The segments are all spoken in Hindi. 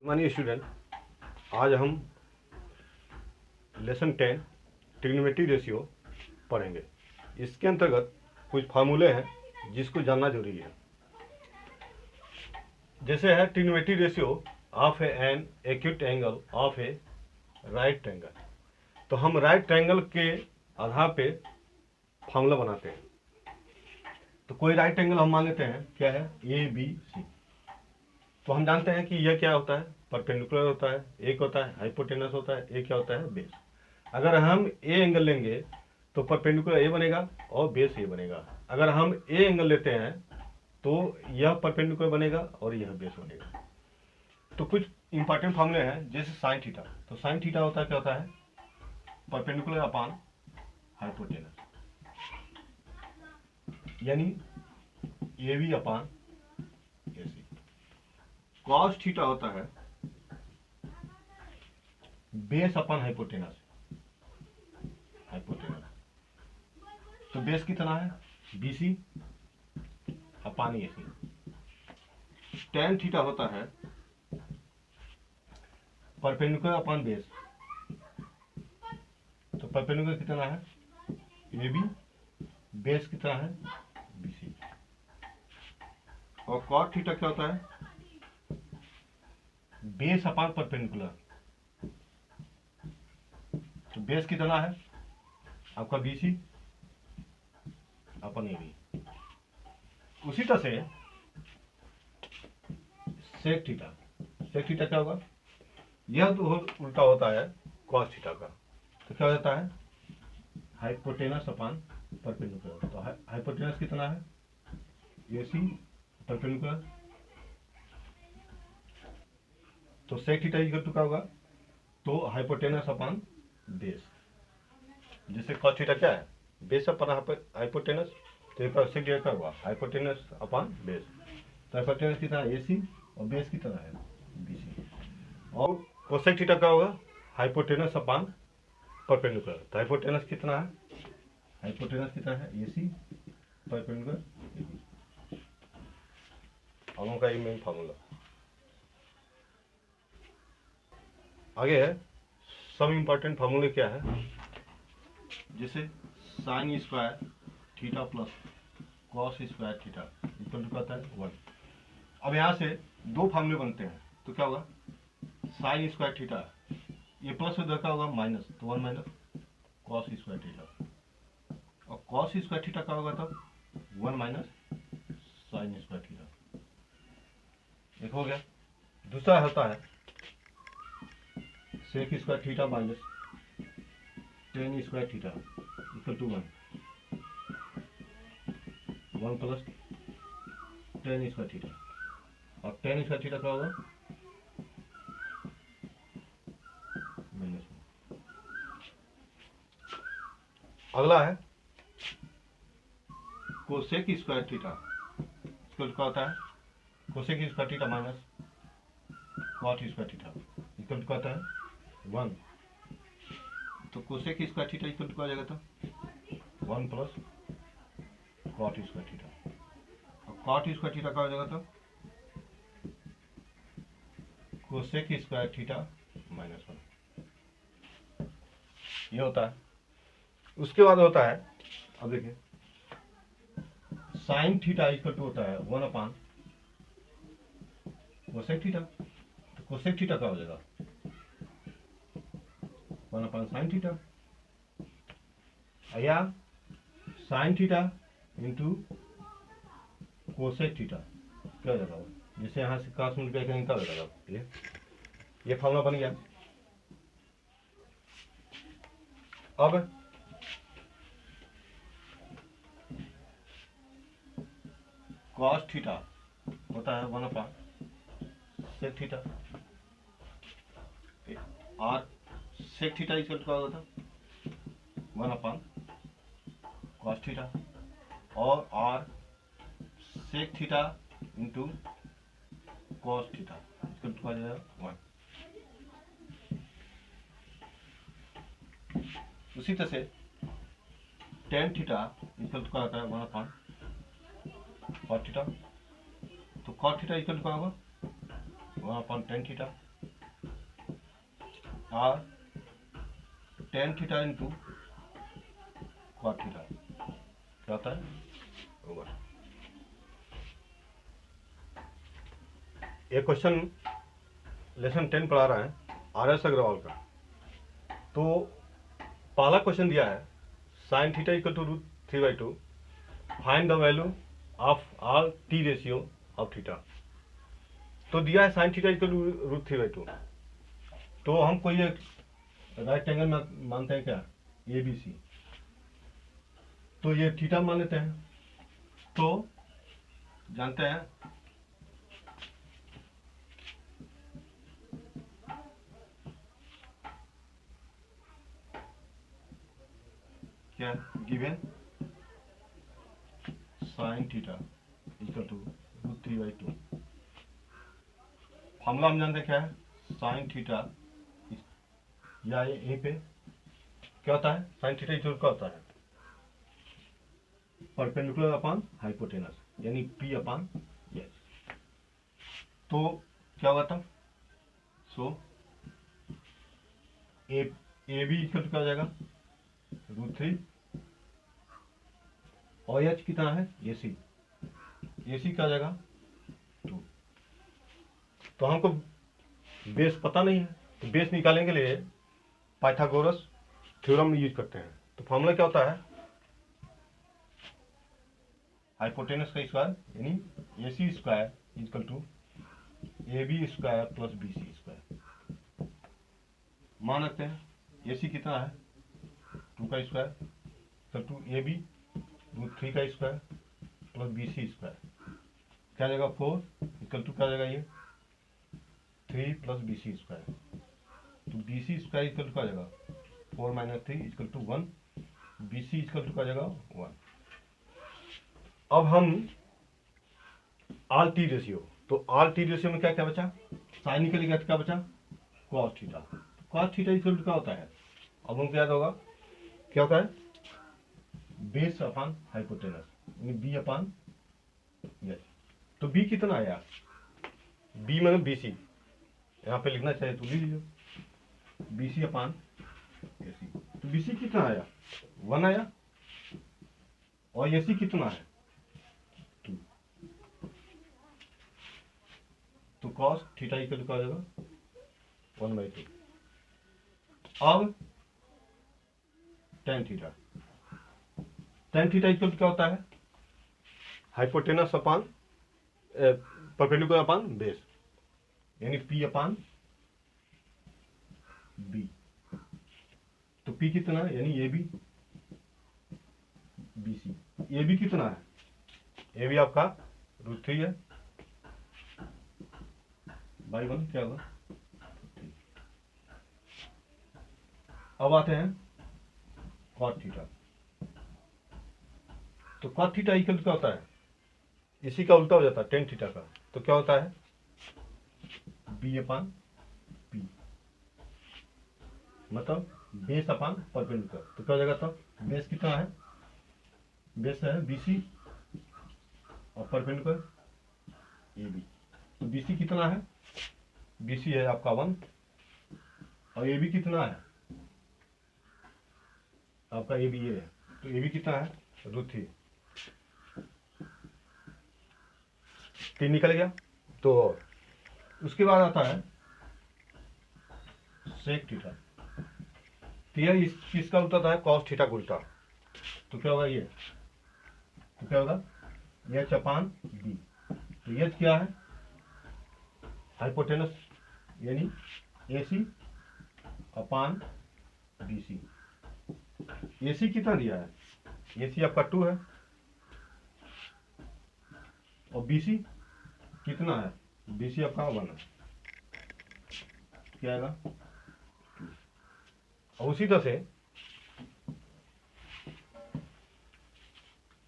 मानिए स्टूडेंट, आज हम लेसन 10 ट्रिग्नोमेट्री रेशियो पढ़ेंगे। इसके अंतर्गत कुछ फार्मूले हैं जिसको जानना जरूरी है। जैसे है trigonometry ratio of an acute angle of A right triangle. तो हम राइट ट्रायंगल के आधार पे फार्मूला बनाते हैं। तो कोई राइट ट्रायंगल हम मान लेते हैं, क्या है, ए बी सी। तो हम जानते हैं कि यह क्या होता है, परपेंडिकुलर होता है, एक होता है हाइपोटेनस होता है, एक क्या होता है, बेस। अगर हम ए एंगल लेंगे तो परपेंडिकुलर ए बनेगा और बेस ए बनेगा। अगर हम ए एंगल लेते हैं तो यह परपेंडिकुलर बनेगा और यह बेस बनेगा। तो कुछ इंपॉर्टेंट फॉर्मूले हैं, जैसे साइन थीटा। तो साइन थीटा होता है, क्या होता है, परपेंडिकुलर अपॉन हाइपोटेनस, यानी A B upon A C. Cos theta होता है बेस अपॉन हाइपोटेनस। तो बेस कितना है, BC upon AC। tan theta होता है परपेंडिकुलर अपॉन बेस। तो परपेंडिकुलर कितना है, AB, बेस कितना है, BC। और cot थीटा क्या होता है, बेस अपॉन परपेंडिकुलर। तो बेस कितना है आपका, BC अपन AB। उसी तरह से सेक थीटा। सेक थीटा क्या होगा, यह तो उल्टा होता है कॉस थीटा का। तो क्या हो जाता है, हाइपोटेनस अपॉन परपेंडिकुलर। तो हाइपोटेनस कितना है, AC, परपेंडिकुलर। तो सेक थीटा इक्वल टू क्या होगा, तो हाइपोटेनस अपॉन बेस। जैसे कॉस थीटा क्या है, बेस अपॉन हाइपोटेनस। तो एक सेक थीटा क्या होगा, हाइपोटेनस अपॉन बेस। तो हाइपोटेनस कितना है, AC, और बेस कितना है, BC। और कोसेक थीटा क्या होगा, हाइपोटेनस अपॉन परपेंडिकुलर। तो हाइपोटेनस कितना है, AC, परपेंडिकुलर AB। हम लोगों का ये मेन फार्मूला। आगे है सब इंपॉर्टेंट फार्मूले क्या है, जैसे sine square theta plus cos square theta equal to कहता है 1। अब यहाँ से दो फार्मूले बनते हैं। तो क्या होगा, साइन स्क्वायर थीटा, ये प्लस उधर का होगा माइनस, तो 1 माइनस कॉस स्क्वायर थीटा। और कॉस स्क्वायर थीटा का होगा तब 1 माइनस साइन स्क्वायर थीटा। एक हो गया। दूसरा होता है sec square theta minus tan square theta equal to 1 plus tan square theta. और टेन स्क्वायर थीटा क्या होगा, माइनस 1। अगला है कोसेक स्क्वायर थीटा। इसको क्या होता है, cosec square theta minus cot square theta equal to कहता है 1। तो cosec square theta equal to क्या हो जाएगा, तो 1 प्लस कॉट स्क्वायर थीटा। और कॉट स्क्वायर थीटा क्या हो जाएगा, तो कोसेक स्क्वायर थीटा माइनस 1। ये होता है। उसके बाद होता है, अब देखिए, साइन थीटा इक्वल टू होता है 1 अपॉन कोसेक थीटा। तो कोसेक थीटा क्या हो जाएगा, 1 अपॉन साइन थीटा, या sine theta into cosec theta क्या हो जाएगा। जिसे यहाँ से क्रॉस मल्टीप्लाई करेंगे क्या हो जाएगा, ये फॉर्मूला बन गया। अब कॉस थीटा होता है 1 अपॉन सेक थीटा, और सेक थीटा इक्वल टू क्या होता है 1 अपॉन कॉस थीटा, और sec theta into cos theta equal to आ जाएगा 1। उसी तरह से टेन थीटा इक्वल टू क्या होता है 1 अपॉन कॉट थीटा। तो कॉट थीटा इक्वल टू क्या होगा 1 upon tan theta. Or tan theta into cot theta क्या होता है ओवर। ये क्वेश्चन लेसन 10 पढ़ा रहा है RS अग्रवाल का। तो पहला क्वेश्चन दिया है sine theta equal to √3/2 find the value of are T ratio of theta. तो दिया है साइन थीटा इक्वल टू √3/2। तो हम कोई एक राइट एंगल में मानते हैं क्या ABC, तो ये थीटा मान लेते हैं। तो जानते हैं क्या given sine theta equal to √3/2। Formula हम जानते हैं क्या है साइन थीटा, या यहीं पे क्या होता है साइन थीटा इक्वल क्या होता है परपेंडिकुलर अपॉन हाइपोटेनस यानी P अपॉन S। तो क्या हुआ था सो ए बी इक्वल क्या हो जाएगा √3 और H कितना है AC क्या हो जाएगा 2। तो हमको बेस पता नहीं है, तो बेस निकालने के लिए पाइथागोरस थ्योरम यूज करते हैं। तो फॉर्मूला क्या होता है हाइपोटेनस का स्क्वायर यानी AC square equal to AB square plus BC square. मान रखते हैं AC कितना है 2 का स्क्वायर इक्वल टू AB √3 का स्क्वायर प्लस BC स्क्वायर क्या जाएगा 4 इक्वल टू क्या जाएगा ये 3 प्लस BC स्क्वायर। तो BC स्क्वायर इक्वल टू क्या जाएगा 4 - 3 equal to 1, BC equal to क्या जाएगा 1। अब हम आर टी रेशियो, तो आर टी रेशियो में क्या क्या बचा साइन निकलेगा तो क्या बचा cos theta. Cos theta equal to क्या होता है अब हमको याद होगा क्या होता है बेस अपॉन हाइपोटेनस यानी B अपॉन S। तो B कितना आया B मतलब BC, यहाँ पे लिखना चाहिए तो लिख लीजिए BC अपॉन AC। तो BC कितना आया 1 आया और AC कितना है 2। तो कॉस थीटा इक्वल क्या हो जाएगा 1/2। अब टेन थीटा इक्वल क्या होता है hypotenuse upon perpendicular upon base यानी P अपॉन B। तो P कितना है यानी AB BC। AB कितना है AB आपका √3 है बाई 1 क्या होगा। अब आते हैं कॉट थीटा। तो कॉट थीटा इक्वल क्या होता है इसी का उल्टा हो जाता है टेन थीटा का। तो क्या होता है B अपॉन P मतलब बेस अपॉन परपेंडिकुलर। तो क्या हो जाएगा तब बेस कितना है बेस है BC और परपेंडिकुलर AB। तो BC कितना है BC है आपका 1 और AB कितना है आपका AB ये है। तो AB कितना है √3 3 निकल गया। तो उसके बाद आता है सेक थीटा। तो यह किसका उल्टा था कॉस थीटा का उल्टा। तो क्या होगा ये तो क्या होगा H अपॉन B। तो H क्या है हाइपोटेनस यानी AC अपॉन BC। AC कितना दिया है AC आपका 2 है और BC कितना है BC आपका 1 है। क्या आएगा और उसी तरह से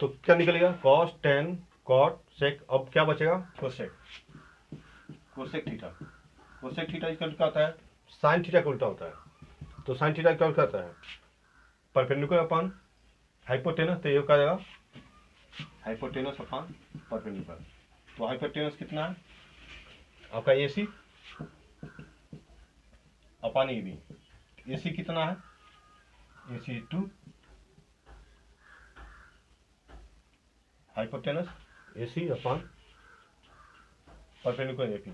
तो क्या निकलेगा कॉस टेन कॉट सेक। अब क्या बचेगा कोसेक थीटा इक्वल क्या होता है साइन थीटा का उल्टा होता है। तो साइन थीटा क्या होता है परपेंडिकुलर अपॉन हाइपोटेनस। तो ये क्या जाएगा हाइपोटेनस अपॉन परपेंडिकुलर। तो हाइपोटेनस कितना है आपका AC upon A B. A C कितना है, A C to hypotenuse A C upon perpendicular A P.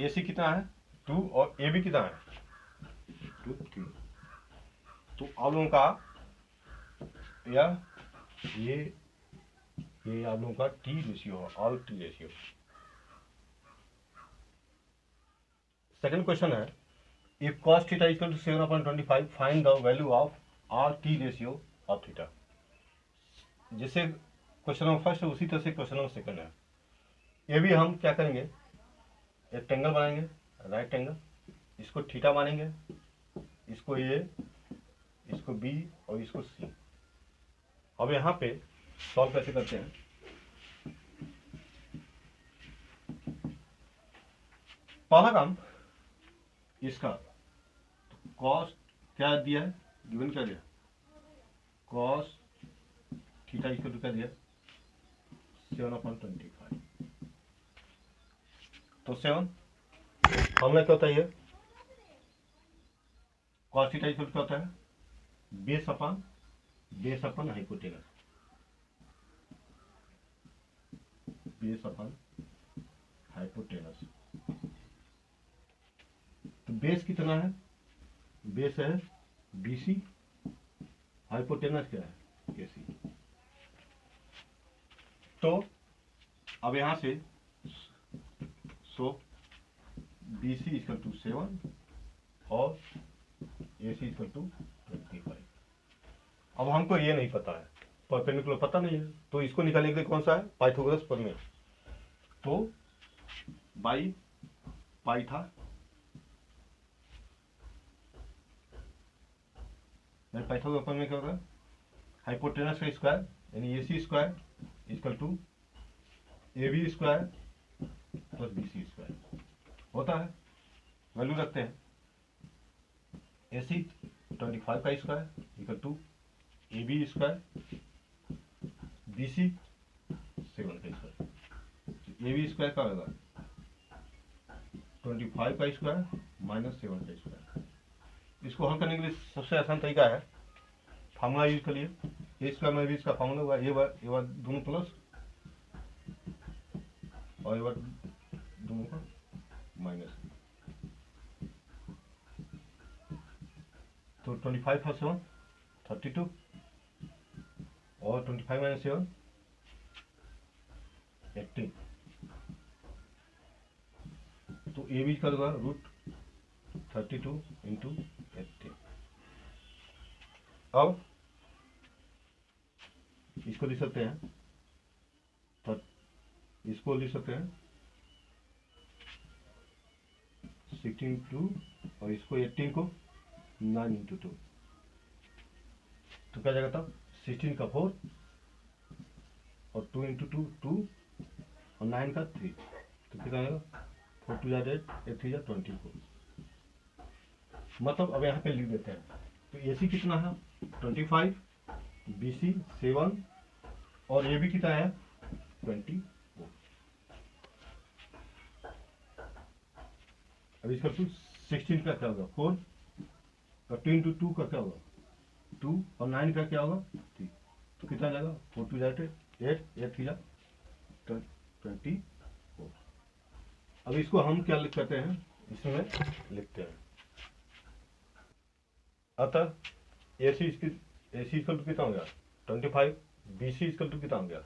A C कितना है 2 और ए बी कितना है 2 3। तो आप लोगों का ये आप लोगों का टी रेशियो है, all T ratio. Second question है, if cos theta equal to 7/25 find the value of are T ratio of theta. जैसे क्वेश्चन नंबर फर्स्ट है उसी तरह से क्वेश्चन नंबर सेकंड है। ये भी हम क्या करेंगे, एक ट्रायंगल बनाएंगे राइट एंगल, इसको थीटा मानेंगे, इसको ए, इसको बी और इसको सी। अब यहाँ पे सॉल्व कैसे करते हैं, पहला काम इसका कॉस क्या दिया है, गिवन क्या दिया, कॉस थीटा इक्वल टू क्या दिया 7/25। तो 7 फॉर्मूला क्या होता है, ये कॉस थीटा इक्वल क्या होता है बेस अपन हाइपोटेनस, बेस अपन हाइपोटेनस। तो बेस कितना है, बेस है BC, हाइपोटेनस क्या है AC। तो अब यहां से BC इक्वल टू 7 और AC इक्वल टू 25। अब हमको ये नहीं पता है, परपेंडिकुलर पता नहीं है, तो इसको निकालने के लिए कौन सा है पाइथागोरस प्रमेय। तो बाई पाई था पाइथागोरस प्रमेय क्या होगा, हाइपोटेनस का स्क्वायर यानी AC square equal to AB square plus BC square होता है। वैल्यू रखते हैं, AC 25 का square equal to AB square, BC 7 का स्क्वायर। AB स्क्वायर का होगा 25 का स्क्वायर माइनस 7 का स्क्वायर। इसको हल करने के लिए सबसे आसान तरीका है, फार्मूला यूज करिए, ए स्क्वायर में भी इसका फार्मूला होगा ए बार दोनों प्लस और ए बार दोनों का माइनस। तो 25 और 7 32 और 25 माइनस 7 18। तो ए बी का होगा √32 इंटू 18। अब इसको लिख सकते हैं, इसको लिख सकते हैं 16 और इसको 18 को 9 इंटू 2। तो क्या जाएगा तब 16 का 4 और 2 इंटू 2 2 और 9 का 3। तो कितना आएगा 4 2 8 8 3 24। मतलब अब यहाँ पे लिख देते हैं। तो AC कितना है 25, BC 7 और AB कितना है 24। अब इसका 16 का क्या होगा 4 और 2 इंटू 2 का क्या होगा 2 और 9 का क्या होगा 3। तो कितना जाएगा 4 2 8 8 3 24। अब इसको हम क्या लिख करते हैं, इसमें लिखते हैं। अतः AC इक्वल टू कितना हो गया 25, BC इक्वल टू कितना हो गया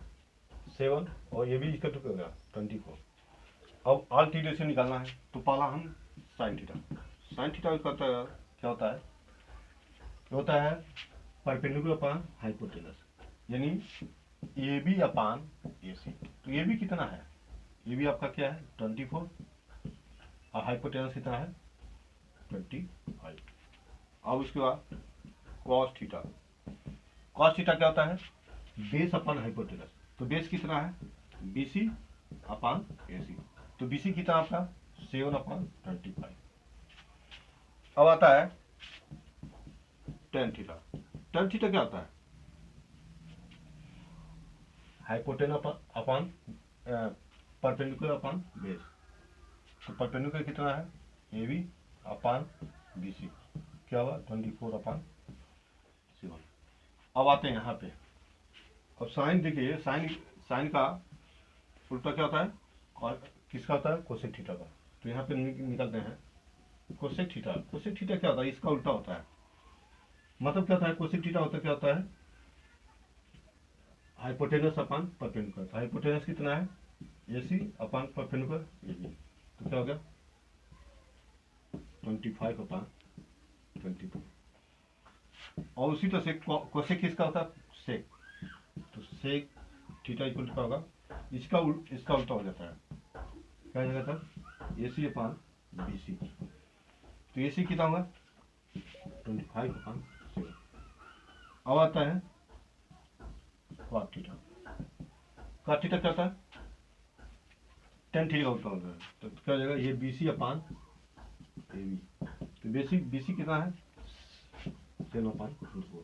7 और AB इक्वल टू कितना हो गया 24। अब आल टी रेशियो निकालना है। तो पहला हम साइन थीटा क्या होता है परपेंडिकुलर अपान हाइपोटेनस, यानी AB अपान AC। तो AB कितना है, AB आपका क्या है 24 और हाइपोटेनस कितना है 25। अब उसके बाद कॉस थीटा क्या होता है बेस अपान हाइपोटेनस। तो बेस कितना है BC अपान AC। तो BC कितना आपका 7/25। अब आता है टेन थीटा क्या होता है हाइपोटेनस अपान परपेंडिकुलर अपान बेस। तो परपेंडिकुलर कितना है A B upon B C क्या हुआ 24/7। अब आते हैं यहाँ पे। अब साइन देखिए, साइन का उल्टा क्या होता है और किसका होता है कोसेक थीटा का। तो यहाँ पे निकलते हैं कोसेक थीटा। कोसेक थीटा क्या होता है, इसका उल्टा होता है। मतलब क्या होता है कोसेक थीटा होता क्या होता है हाइपोटेनस अपान परपेंडिकुलर। हाइपोटेनस कितना है AC अपान परपेंडिकुलर AB। तो क्या हो गया 25/24। और उसी तरह से कोसेक किसका होता है सेक। तो सेक थीटा इक्वल क्या होगा इसका उल्टा हो जाता है। क्या हो जाता है AC अपान BC। तो AC कितना होगा 25/7। अब आता है cot थीटा। cot थीटा क्या होता है tan थीटा का उल्टा होता है। तो क्या हो जाएगा ये BC अपान AB। तो BC कितना है 10/4।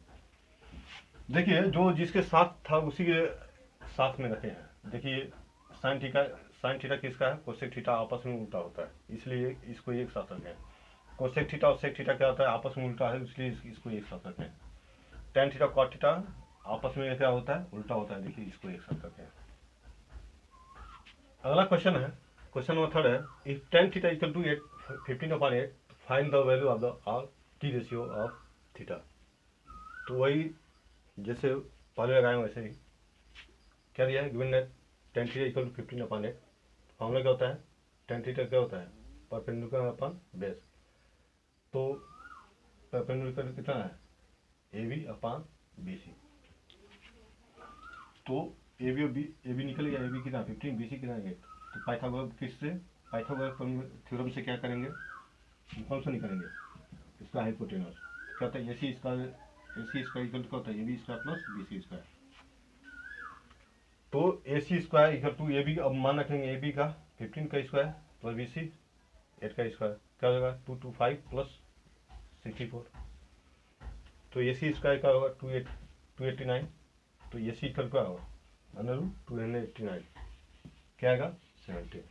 देखिए जो जिसके साथ था उसी के साथ में रखे हैं। देखिए साइन थीटा किसका है कोसेक थीटा आपस में उल्टा होता है, इसलिए इसको एक साथ रखें। कोसेक थीटा और सेक थीटा क्या होता है आपस में उल्टा है, इसलिए इसको एक साथ रखें। tan थीटा cot थीटा आपस में क्या होता है उल्टा होता है, देखिए इसको एक साथ रखें। अगला क्वेश्चन है, क्वेश्चन नंबर 3 है if tan theta equal to 15/8 find the value of the T ratio of theta. तो वही जैसे पहले लगाए वैसे ही क्या दिया है given that tan theta equal to 15/8। Formula क्या होता है tan थीटा क्या होता है परपेंडिकुलर अपॉन बेस। तो परपेंडिकुलर कितना है AB अपान BC। तो AB निकल गया। AB कितना 15 BC कितना है 8। तो पाइथागोरस थ्योरम से क्या करेंगे कौन सा निकालेंगे इसका हाइपोटेनस। क्या होता है AC स्क्वायर इक्वल क्या होता है AB square plus BC square. तो AC square equal to AB। अब मान रखेंगे AB का 15 का स्क्वायर प्लस BC 8 का स्क्वायर क्या हो जाएगा 225 प्लस 64। तो AC स्क्वायर का होगा 289। तो AC इक्वल क्या होगा √289 क्या आएगा 70।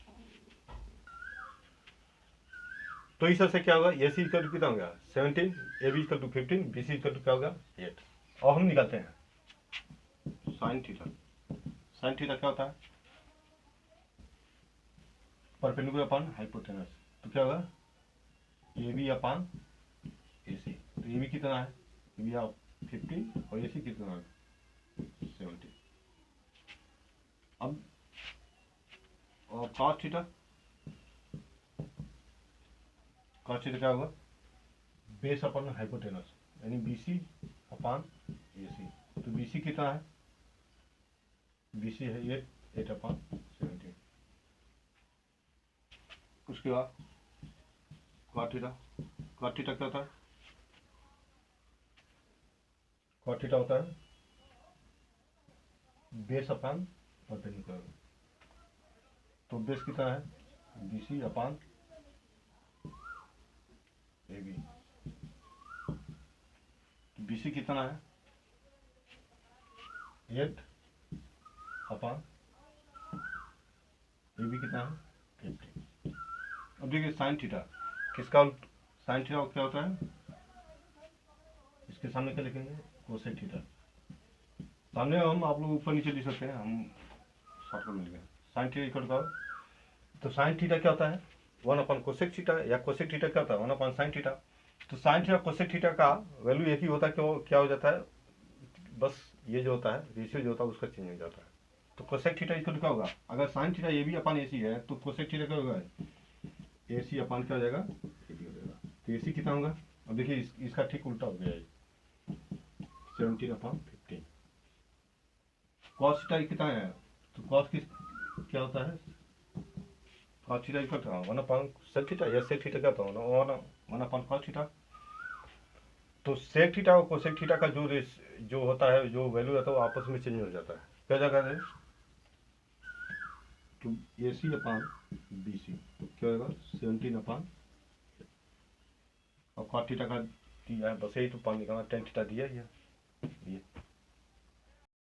तो इस तरह से क्या होगा AC इक्वल टू कितना हो गया 17 AB equal to 15 BC equal to क्या होगा 8। और हम निकालते हैं साइन थीटा। साइन थीटा क्या होता है परपेंडिकुलर अपॉन हाइपोटेनस। तो क्या होगा AB अपान AC। तो AB कितना है AB 15 और AC कितना है 70। अब और cos थीटा क्या होगा बेस अपॉन हाइपोटेनस यानी BC अपान AC। तो BC कितना है BC है 8/17। उसके बाद cot थीटा क्या होता है cot थीटा होता है बेस अपान परपेंडिकुलर। तो बेस कितना है BC अपान AB। BC कितना है 8/AB कितना है 50। अब देखिए साइन थीटा किसका साइन थीटा क्या होता है इसके सामने क्या लिखेंगे कोसेक थीटा। सामने हम आप लोग ऊपर नीचे लिख सकते हैं, हम शॉर्टकट में लिखेंगे साइन थीटा इक्वल का। तो साइन थीटा क्या होता है 1 कोसेक थीटा या कोसेक थीटा क्या होता है 1 साइन थीटा। तो साइन थीटा कोसेक थीटा का वैल्यू एक ही होता है, क्या हो जाता है बस ये जो होता है रेशियो जो होता है उसका चेंज हो जाता है। तो कोसेक थीटा इक्वल क्या होगा अगर साइन थीटा AB अपान AC है तो कोसेक थीटा क्या होगा AC अपान क्या हो जाएगा AB हो जाएगा। तो AC कितना होगा अब देखिए इसका ठीक उल्टा हो गया 17/15। cos थीटा कितना है तो cos क्या होता है cos theta equal to 1/sec theta या sec थीटा क्या होता है 1/cos थीटा। तो sec थीटा और cosec थीटा का जो होता है जो वैल्यू रहता है वो आपस में चेंज हो जाता है। क्या जगह है तो AC अपान BC क्या होगा 17/। और cot थीटा का दिया है बस यही तो पानी का tan थीटा दिया ही है ये।